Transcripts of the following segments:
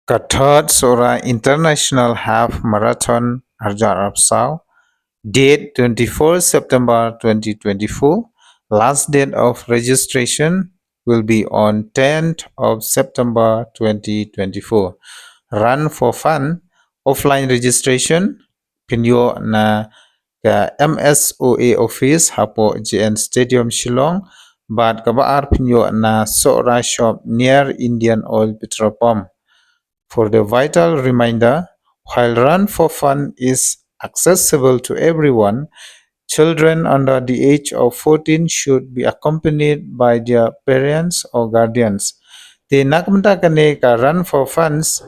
Third Sora International Half Marathon Arjar Arab date 24 September 2024. Last date of registration will be on 10th of September 2024. Run for fun, offline registration, pinyo na ka MSOA office hapo JN Stadium Shillong, but kabaar pinyo na Sora shop near Indian Oil petrol pump. For the vital reminder, while Run for Fun is accessible to everyone, children under the age of 14 should be accompanied by their parents or guardians. Ti nakmenta kane ka Run for Funds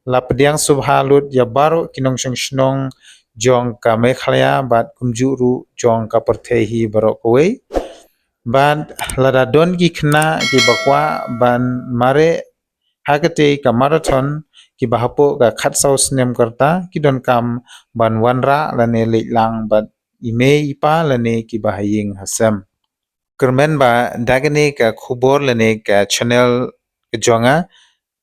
lapdiang subhalut ya baru kinong shnong jong ka mekhlaya bat kumjuru jong ka pertehi barok kowe ban lada don ki khna ki bakwa ban mare hagate ka marathon ki bahapo ka khatsau snem karta ki don kam ban wanra lane lang bat ime ipa lane ki bahaying hasam kermen ba dagane ka khubor lane ka channel ka jonga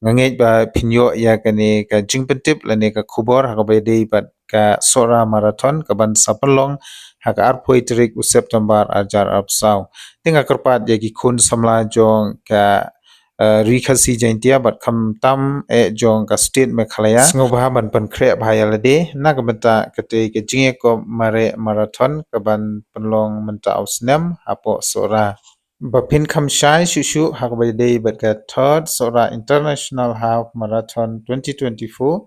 ngangej ba pinyo ya kane ka jingpentip lane ka khubor hakabede bat ka sora marathon ka ban sapalong haka arpoi terik u September ajar apsau tinga kerpat ya ki kun samla jong ka rikhasi jaintia bat kham tam e jong ka state mekhalaya sngobha ban pan khre bhayalade nagamata kate ke jinge ko mare marathon ka ban panlong menta ausnem apo sora Bapin Kamshai Shushu Hakbade Batka Third Sora International Half Marathon 2024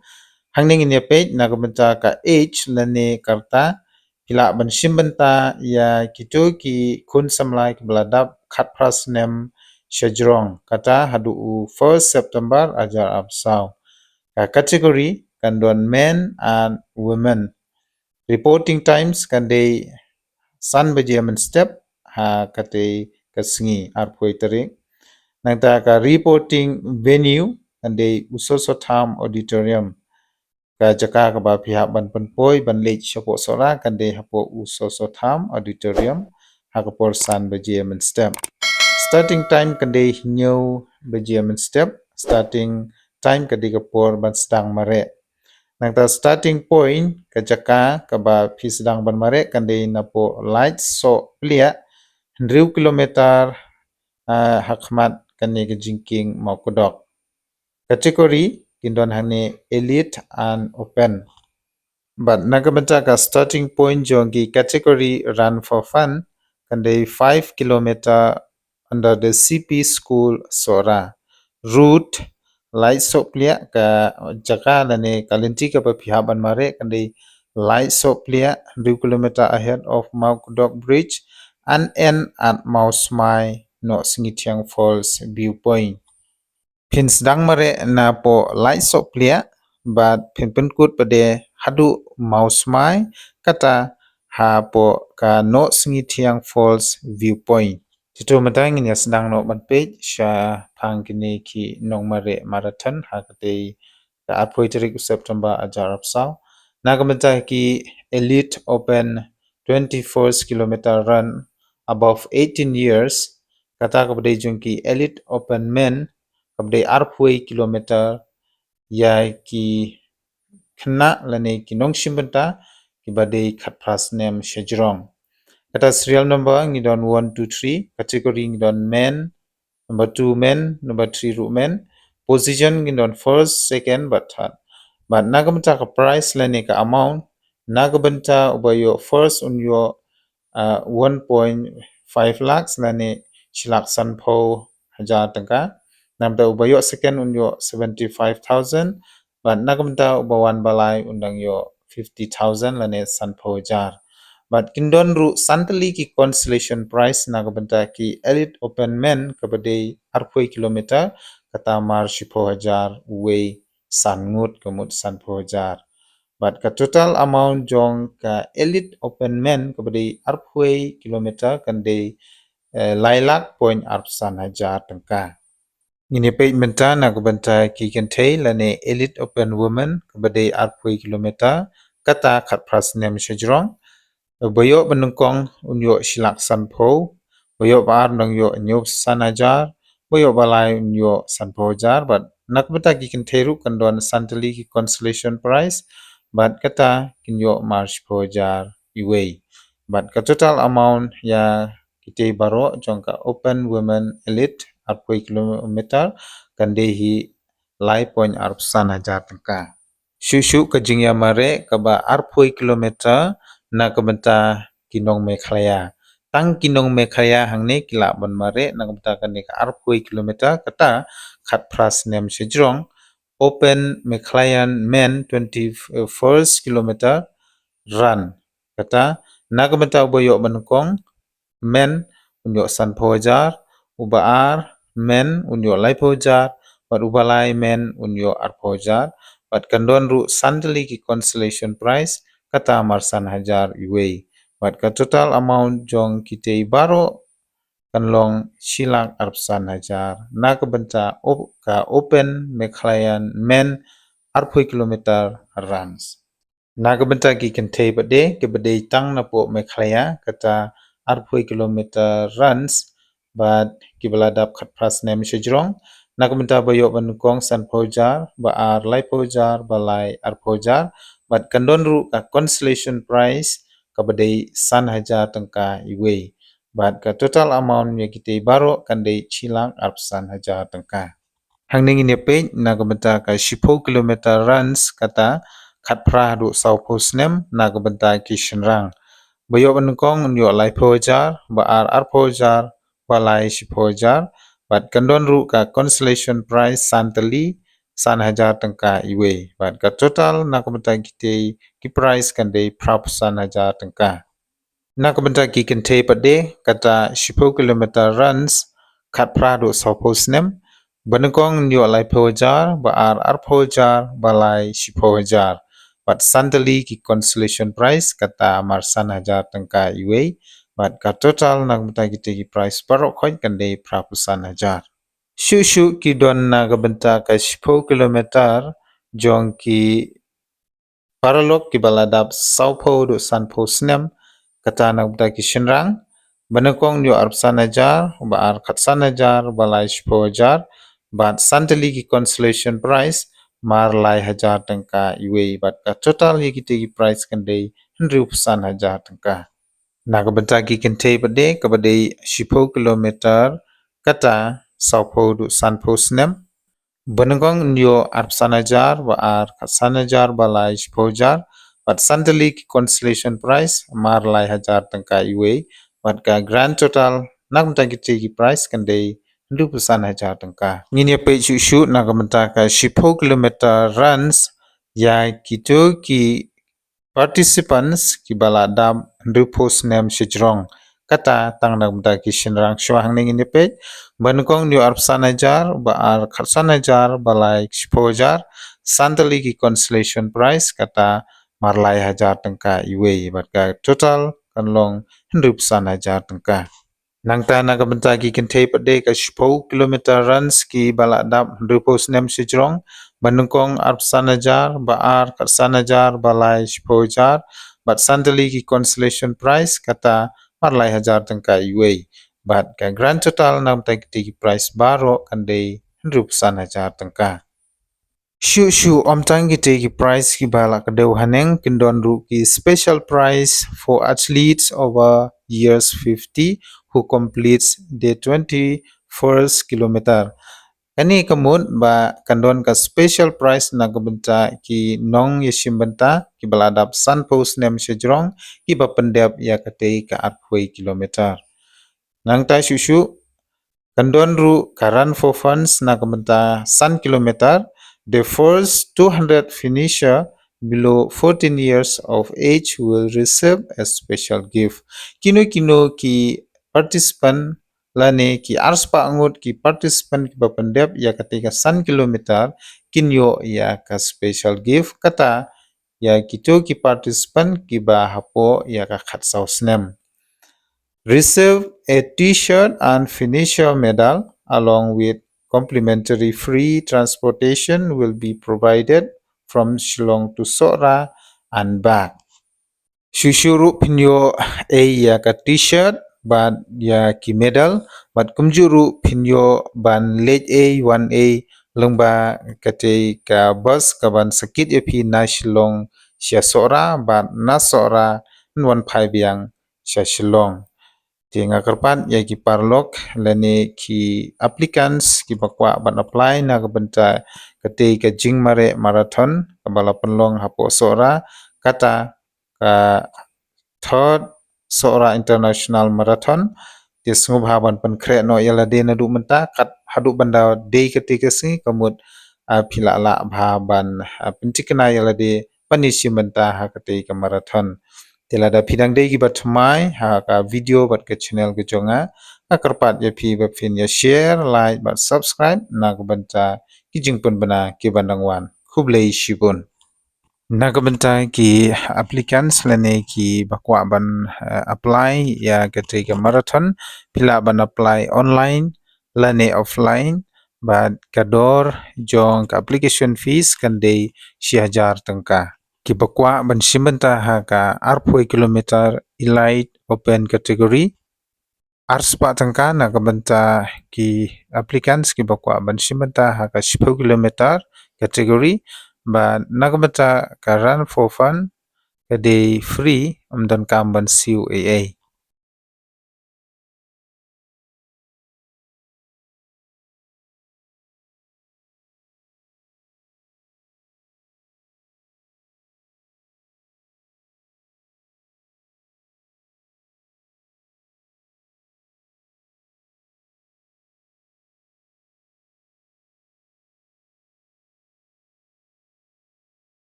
Hangning in your page Nagabanta ka H Lane Karta Hila Ban Shimbanta Ya Kitu Ki Kun Samlai Bladab Khat Pras Nem Shajrong Kata Hadu 1st September Ajar Absau Category Kandon Men and Women Reporting Times Kande San Bajaman Step Ha Kate Kasngi Arpoi Tarik Nangta ka reporting venue Kande Usosotam Auditorium Ka Jaka ka ba pihak ban penpoi ban lej syapo sora Kande hapo Usosotam Auditorium Hakapor San Bajaman Step Starting time Kande Hinyo Bajaman Step Starting time Kande kapor ban sedang mare Nangta starting point ka jaka ka ba phi sedang ban mare Kande napo light so plia 100 kilometer hakmat kane ke jingking mau kodok. Kategori kindon hane elite and open. But nagamenta ka starting point jongi category run for fun kande 5 kilometer under the CP school Sora. Route light soplia ka jaka lane kalinti ka papihaban mare kande light soplia 2 kilometer ahead of Mount Kodok Bridge and end at Mount Smai no Singitiang Falls viewpoint. Pin sedang mare na po light soplia but pin penkut pade hadu Mount Smai kata ha po ka no Singitiang Falls viewpoint. Tito matang ini sedang no ban page sya pang kini ki nong mare marathon hakate ka apoi tarik September ajar apsau nagamenta ki elite open 24 kilometer run above 18 years kata kapade jung ki elite open men kapade arpoi kilometer ya ki khna lane ki nong shimbenta ki bade khatpras nem shejrong kata serial number ngidon 1 2 3 category ngidon men number 2 men number 3 ru men position ngidon first second but third but nagamenta ka price lane ka amount nagamenta ubayo first on your 1.5 lakhs lane shilak sanpho hajar tangka namta ubayo second on your 75,000 but nagamenta ubawan balai undang yo 50,000 lane sanpho hajar but kindon ru santali ki constellation price nagamenta ki elite open men kabade arpoi kilometer kata mar shipho hajar way sangut kemut sanpho hajar but ka total amount jong ka elite open men kabade arpoi kilometer kande lailak point arpsan hajar tangka ini pe menta na kabanta ki kentei lane elite open women kabade arpoi kilometer kata khat pras nem shejrong boyo benungkong unyo shilak sanpho boyo bar nang yo nyop sanajar boyo balai unyo sanpho jar but nakbata ki kenteru kandon santali ki consolation prize bat kata kinyo march pojar iway bat ka total amount ya kite baro jongka open women elite arpoi kilometer kandehi lai point arpsan hajar tengka shushu kajingya mare kaba arpoi kilometer na kabenta kinong mekhlaya tang kinong mekhlaya hangne kila ban mare na kabenta kane ka arpoi kilometer kata khat pras nem sejrong open mekhlayan men 21st kilometer run kata na kabenta boyo bankong men unyo san pojar ubaar men unyo lai pojar bat ubalai men unyo ar pojar bat kandon ru sandali ki consolation prize kata marsan hajar iway bat ka total amount jong kite baro kanlong silak arpsan hajar na kabenta ka open mekhlayan men arpoi kilometer runs na kabenta ki kente bade tang na po mekhlaya kata arpoi kilometer runs but kibaladap khat pras nem sejrong na kabenta bayo banukong san pojar ba ar lai pojar balai ar pojar but kandon ru ka consolation prize kabade san hajar tengka iway but ka total amount ya kite baro kande chilang arpsan hajar tengka hangning ini page na kabenta ka 10 kilometer runs kata khat pra du sau posnem na kabenta ki shenrang bayo bankong nyo lai pojar ba ar pojar balai si pojar bat kandon ru ka consolation prize santali san hajar tengka iwe bat ka total na kabenta kite ki prize kande prap san hajar tengka na kabenta ki kente pade kata 10 kilometer runs khat pra du sau posnem banakong nyo lai pojar ba ar pojar balai si pojar but santali ki consolation prize kata marsan hajar tengka iway but ka total na kabenta kite ki prize parok khoi kande prapusan hajar shushu ki don na kabenta ka 10 kilometer jong ki paralok ki baladap saupo do sanpo snem kata na kabenta ki shenrang banakong nyo arpsan hajar ba ar khatsan hajar balai sipo hajar but santali ki consolation prize mar lai hajar tengka iway but ka total ye kite ki price kande 100 hajar tengka na kabenta ki kente pade kabade 10 kilometer kata saupo du sanpo snem banagong nyo arpsan hajar ba ar khatsan hajar balai sipo hajar but santali ki consolation prize mar lai hajar tengka iway but ka grand total na kabenta kite ki price kande 100 hajar tengka ngini pe shushu na kabenta ka 10 kilometer runs ya kitu ki participants ki baladam ndupos nem sejrong kata tang na kabenta ki shenrang shwang ning ini pe bankong nyu arpsan hajar ba ar khatsan hajar balai sipo hajar santali ki consolation prize kata marlai hajar tengka iway bat ka total kanlong 100 hajar tengka nangta na kabenta ki kente pade ka 10 kilometer runs ki baladap ndupos nem sejrong banungkong arpsan hajar ba ar khatsan hajar balai sipo hajar bat santali ki consolation prize kata marlai hajar tengka iway bat ka grand total na kabenta ki prize baro kande 100 hajar tengka Shu omtang kite ki prize ki bala kadeu haneng kindon ru ki special prize for athletes over years 50 who completes the 21st kilometer. Kani kamut ba kandon ka special prize na kabenta ki nong yeshim benta ki baladap sun post nem sejrong ki bapendap ya kate ka athui kilometer. Nangta shushu kandon ru karan for funds na kabenta sun kilometer the first 200 finisher below 14 years of age will receive a special gift. Kino ki participant lane ki arspa angut ki participant ki bapendep ya ketika 1 kilometer kinyo ya ka special gift kata ya kito ki participant ki ba hapo ya ka khatsau snem. Receive a t-shirt and finisher medal along with complimentary free transportation will be provided from Shillong to Sora and back. Shushuru pinyo a ya ka t-shirt ban ya ki medal but kumjuru pinyo ban late a 1a lungba kate ka bus kaban sakit epi na shilong sia sora ba na sora nwan phai biang sia shilong tinga karpat ya ki parlok lani ki applicants ki bakwa ban apply na kabanta kate ka jingmare marathon kabala penlong hapo sora kata ka third sora international marathon ti sungu bhaban pan kre no yala de na du menta kat hadu banda de kate kasi kamut phila la bhaban pentikna yala de panisi menta ha kate ka marathon tilada phidang de ki batmai ha ka video bat ke channel ke jonga akarpat ya phi ba phin ya share like bat subscribe na ka banta ki jingpun bana ki bandangwan khublei shibun Nagabantay ki applicants lane ki bakwa ban apply ya ketika marathon pila ban apply online lane offline but kador jong ka application fees kan day 6,000 tangka ki bakwa ban simenta ha ka arpoi kilometer elite open category arspa tangka nagabanta ki applicants ki bakwa ban simenta ha ka 10 kilometer category but nagbata ka run for fun ka day free amdan kamban CUAA